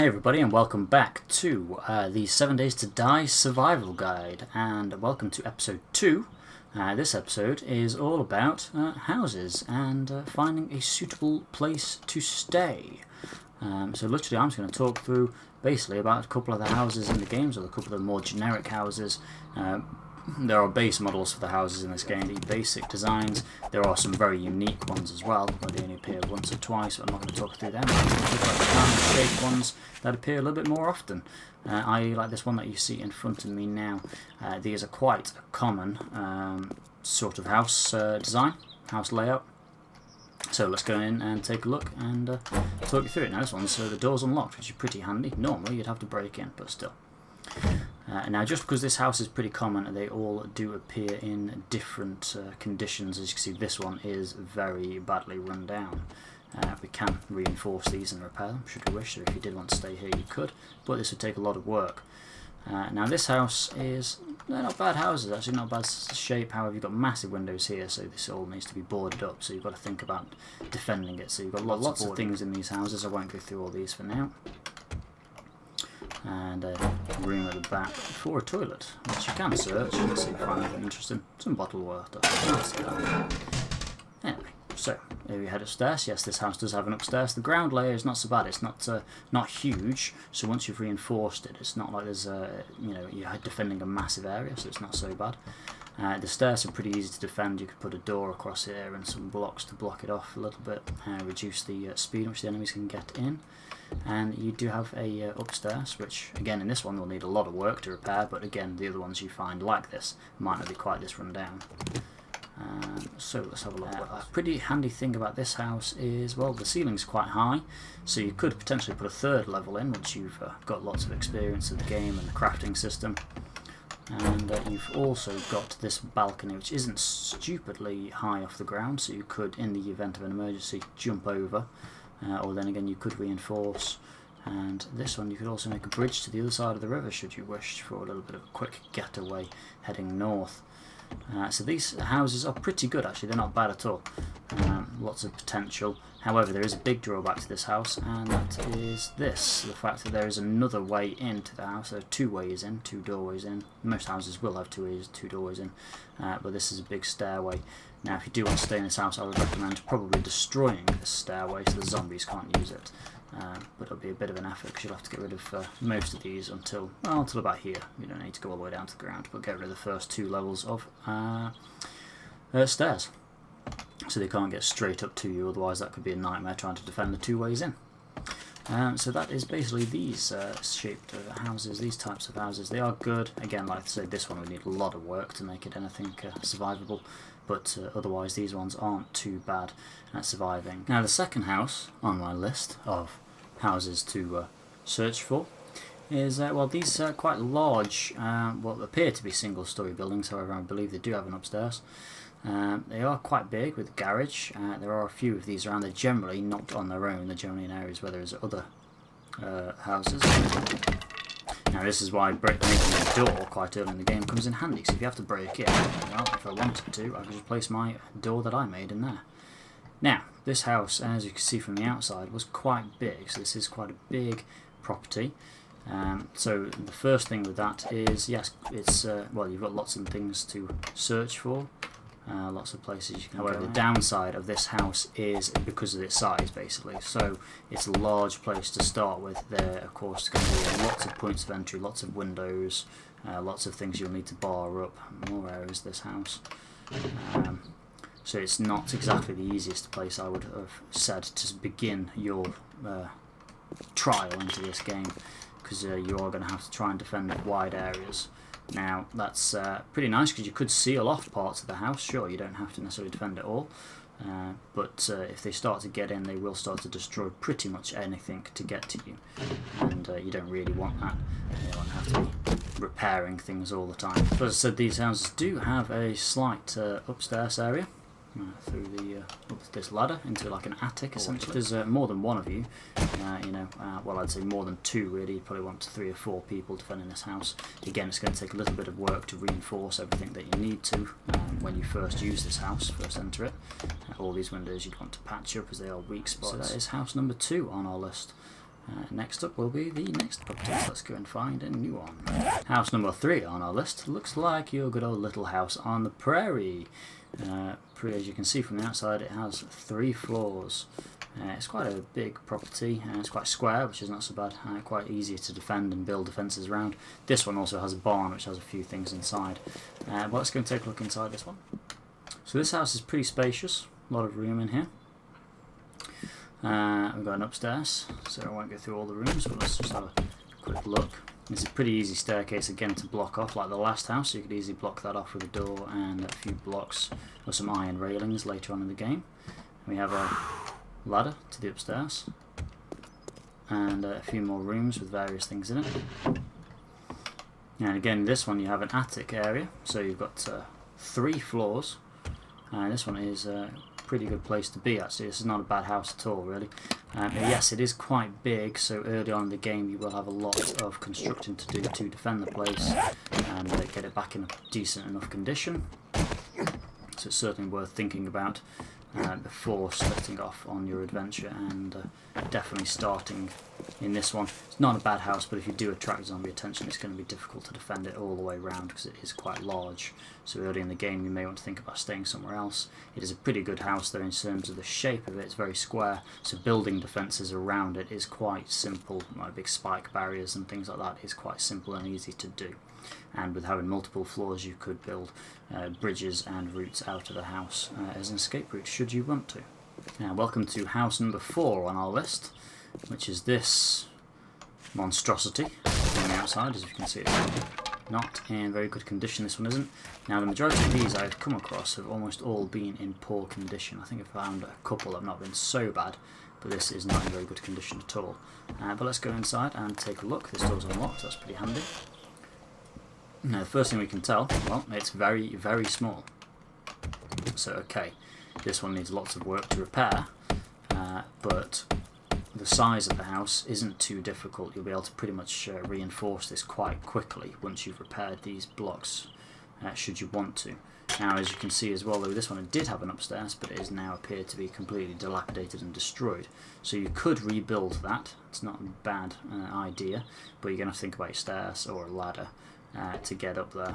Hey everybody, and welcome back to the 7 Days to Die Survival Guide, and welcome to episode 2. This episode is all about houses and finding a suitable place to stay. So literally I'm just going to talk through basically about a couple of the houses in the games, or a couple of the more generic houses. There are base models for the houses in this game, the basic designs. There are some very unique ones as well, where they only appear once or twice, but I'm not going to talk through them. I'm going to talk about the round-shaped ones that appear a little bit more often. I like this one that you see in front of me now. These are quite a common sort of house design, house layout. So let's go in and take a look and talk you through it. Now this one's the door's unlocked, which is pretty handy. Normally you'd have to break in, but still. Now just because this house is pretty common, they all do appear in different conditions. As you can see, this one is very badly run down. We can reinforce these and repair them should we wish, so if you did want to stay here you could, but this would take a lot of work. Now this house is, they're not bad houses actually, not bad shape. However, you've got massive windows here, so this all needs to be boarded up, so you've got to think about defending it. So you've got lots of things in these houses. I won't go through all these for now. And a room at the back for a toilet, which you can search. Let's see if you find anything interesting. Some bottled water. Anyway, so here we head upstairs. Yes, this house does have an upstairs. The ground layer is not so bad. It's not huge. So once you've reinforced it, it's not like there's you're defending a massive area, so it's not so bad. The stairs are pretty easy to defend. You could put a door across here and some blocks to block it off a little bit, reduce the speed in which the enemies can get in. And you do have a upstairs, which again in this one will need a lot of work to repair, but again the other ones you find like this might not be quite this run down. So let's have a look. A pretty handy thing about this house is, well, the ceiling's quite high, so you could potentially put a third level in once you've got lots of experience of the game and the crafting system. And you've also got this balcony, which isn't stupidly high off the ground, so you could, in the event of an emergency, jump over. Or then again you could reinforce. And this one you could also make a bridge to the other side of the river should you wish, for a little bit of a quick getaway heading north. So these houses are pretty good actually, they're not bad at all. Lots of potential. However, there is a big drawback to this house, and that is this, the fact that there is another way into the house. There are two ways in, two doorways in. Most houses will have two doorways in, but this is a big stairway. Now if you do want to stay in this house, I would recommend probably destroying this stairway so the zombies can't use it. But it'll be a bit of an effort because you'll have to get rid of most of these until about here. You don't need to go all the way down to the ground, but get rid of the first two levels of stairs, so they can't get straight up to you, otherwise that could be a nightmare trying to defend the two ways in. So that is basically these shaped houses, these types of houses. They are good. Again, like I said, this one would need a lot of work to make it anything survivable, but otherwise these ones aren't too bad at surviving. Now the second house on my list of houses to search for is, well, these quite large, what appear to be single-storey buildings. However, I believe they do have an upstairs. They are quite big with a garage. There are a few of these around. They're generally not on their own. They're generally in areas where there's other houses. Now this is why making a door quite early in the game comes in handy. So if you have to break it, well, if I wanted to, I could just place my door that I made in there. Now this house, as you can see from the outside, was quite big. So this is quite a big property. So the first thing with that is, yes, it's well, you've got lots of things to search for. Lots of places you can go. However, the downside of this house is because of its size, basically. So it's a large place to start with. There, of course, is going to be lots of points of entry, lots of windows, lots of things you'll need to bar up. More areas this house. So it's not exactly the easiest place, I would have said, to begin your trial into this game, because you are going to have to try and defend wide areas. Now that's pretty nice because you could seal off parts of the house. Sure, you don't have to necessarily defend it all, but if they start to get in, they will start to destroy pretty much anything to get to you, and you don't really want that. You don't have to be repairing things all the time. But as I said, these houses do have a slight upstairs area. Through the up this ladder into like an attic essentially. There's more than one of you, well, I'd say more than two really. You probably want 3 or 4 people defending this house. Again, it's going to take a little bit of work to reinforce everything that you need to when you first use this house, first enter it. All these windows you'd want to patch up as they are weak spots. So that is house number 2 on our list. Next up will be the next property. Let's go and find a new one. House number 3 on our list looks like your good old little house on the prairie. As you can see from the outside, it has 3 floors. It's quite a big property, and it's quite square, which is not so bad. Quite easy to defend and build defences around. This one also has a barn, which has a few things inside. Well, let's go and take a look inside this one. So this house is pretty spacious, a lot of room in here. We've got an upstairs, so I won't go through all the rooms, but let's just have a quick look. It's a pretty easy staircase again to block off, like the last house, so you could easily block that off with a door and a few blocks or some iron railings later on in the game. We have a ladder to the upstairs, and a few more rooms with various things in it. And again, this one you have an attic area, so you've got 3 floors, and this one is pretty good place to be actually. This is not a bad house at all really. Yes, it is quite big, so early on in the game you will have a lot of constructing to do to defend the place and get it back in a decent enough condition. So it's certainly worth thinking about before setting off on your adventure, and definitely starting in this one. It's not a bad house, but if you do attract zombie attention, it's going to be difficult to defend it all the way around because it is quite large. So early in the game you may want to think about staying somewhere else. It is a pretty good house though in terms of the shape of it. It's very square, so building defences around it is quite simple. Like big spike barriers and things like that is quite simple and easy to do. And with having multiple floors you could build bridges and routes out of the house as an escape route should you want to. Now welcome to house number 4 on our list, which is this monstrosity on the outside. As you can see, it's not in very good condition, this one isn't. Now the majority of these I've come across have almost all been in poor condition. I think I found a couple that have not been so bad, but this is not in very good condition at all. But let's go inside and take a look. This door's unlocked, that's pretty handy. Now the first thing we can tell, well, it's very, very small. So okay, this one needs lots of work to repair, but the size of the house isn't too difficult. You'll be able to pretty much reinforce this quite quickly once you've repaired these blocks, should you want to. Now as you can see as well, though, this one did have an upstairs, but it is now appeared to be completely dilapidated and destroyed. So you could rebuild that. It's not a bad idea, but you're going to have to think about your stairs or a ladder to get up there.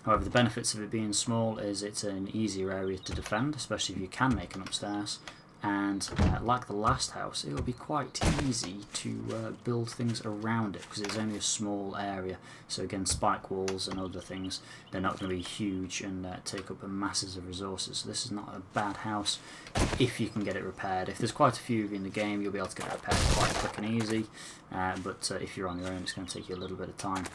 However, the benefits of it being small is it's an easier area to defend, especially if you can make an upstairs, and like the last house, it will be quite easy to build things around it because it's only a small area. So again, spike walls and other things, they're not going to be huge and take up masses of resources. So this is not a bad house if you can get it repaired. If there's quite a few in the game, you'll be able to get it repaired quite quick and easy, but if you're on your own, it's going to take you a little bit of time.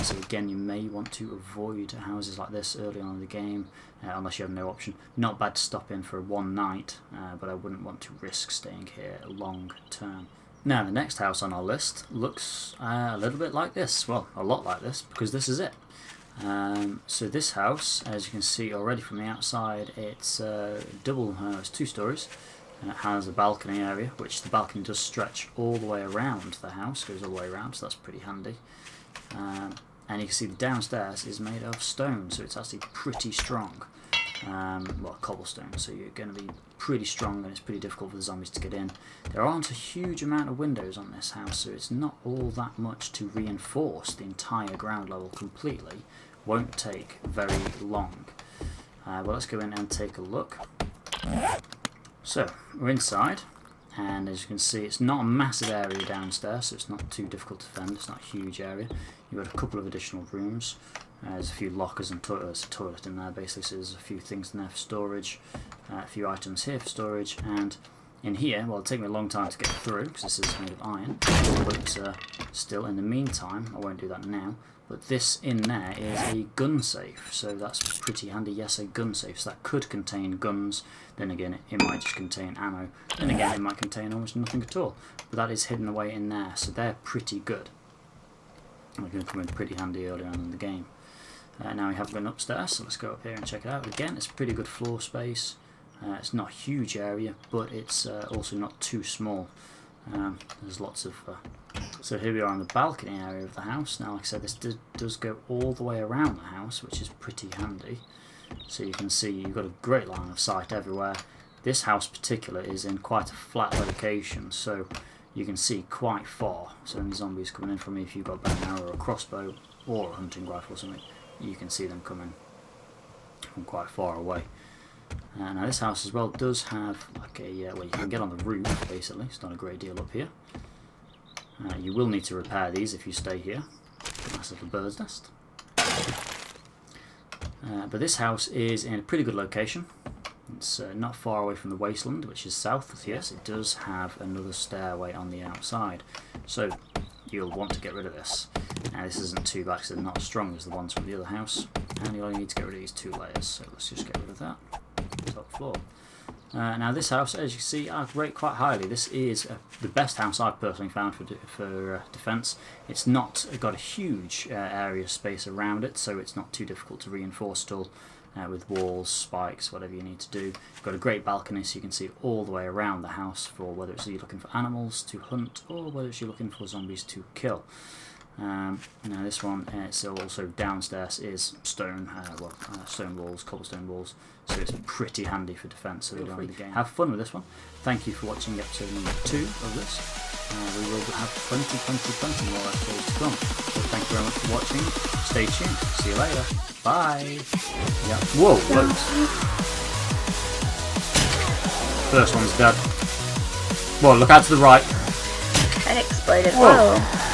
So again, you may want to avoid houses like this early on in the game, unless you have no option. Not bad to stop in for one night, but I wouldn't want to risk staying here long term. Now the next house on our list looks a little bit like this, well, a lot like this, because this is it. So this house, as you can see already from the outside, it's it's 2 stories. It has a balcony area, which the balcony does stretch all the way around the house, goes all the way around, so that's pretty handy. And you can see the downstairs is made of stone, so it's actually pretty strong. Well, cobblestone, so you're going to be pretty strong and it's pretty difficult for the zombies to get in. There aren't a huge amount of windows on this house, so it's not all that much to reinforce the entire ground level completely. Won't take very long. Well, let's go in and take a look. So, we're inside. And as you can see, it's not a massive area downstairs, so it's not too difficult to defend. It's not a huge area. You've got a couple of additional rooms. There's a few lockers and there's a toilet in there basically, so there's a few things in there for storage. A few items here for storage, and in here, well, it'll take me a long time to get through because this is made of iron, but still in the meantime, I won't do that now, but this in there is a gun safe, so that's pretty handy. Yes, a gun safe, so that could contain guns. Then again, it might just contain ammo. Then again, it might contain almost nothing at all. But that is hidden away in there, so they're pretty good. They're going to come in pretty handy early on in the game. Now we have gone upstairs, so let's go up here and check it out. Again, it's pretty good floor space. It's not a huge area, but it's also not too small. There's lots of... So here we are on the balcony area of the house. Now, like I said, this does go all the way around the house, which is pretty handy. So you can see you've got a great line of sight everywhere. This house in particular is in quite a flat location, so you can see quite far. So any zombies coming in from me, if you've got a bow and arrow or a crossbow or a hunting rifle or something, you can see them coming from quite far away. Now this house as well does have like a well, you can get on the roof basically. It's not a great deal up here. You will need to repair these if you stay here. Nice little bird's nest. But this house is in a pretty good location. It's not far away from the wasteland, which is south. Yes, it does have another stairway on the outside, so you'll want to get rid of this. Now this isn't too bad because they're not as strong as the ones from the other house, and you only need to get rid of these 2 layers, so let's just get rid of that. Top floor. Now this house, as you can see, I rate quite highly. This is the best house I've personally found for defence. It's not got a huge area space around it, so it's not too difficult to reinforce at all. With walls, spikes, whatever you need to do. You've got a great balcony so you can see all the way around the house for whether it's you're looking for animals to hunt or whether it's you're looking for zombies to kill. Now this one, so also downstairs is stone, stone walls, cobblestone walls, so it's pretty handy for defence early on in the game. Have fun with this one. Thank you for watching episode number 2 of this. We will have plenty more episodes to come. So thank you very much for watching. Stay tuned. See you later. Bye. Yeah. Whoa, loads. First one's dead. Whoa, look out to the right. It exploded. Whoa. Whoa.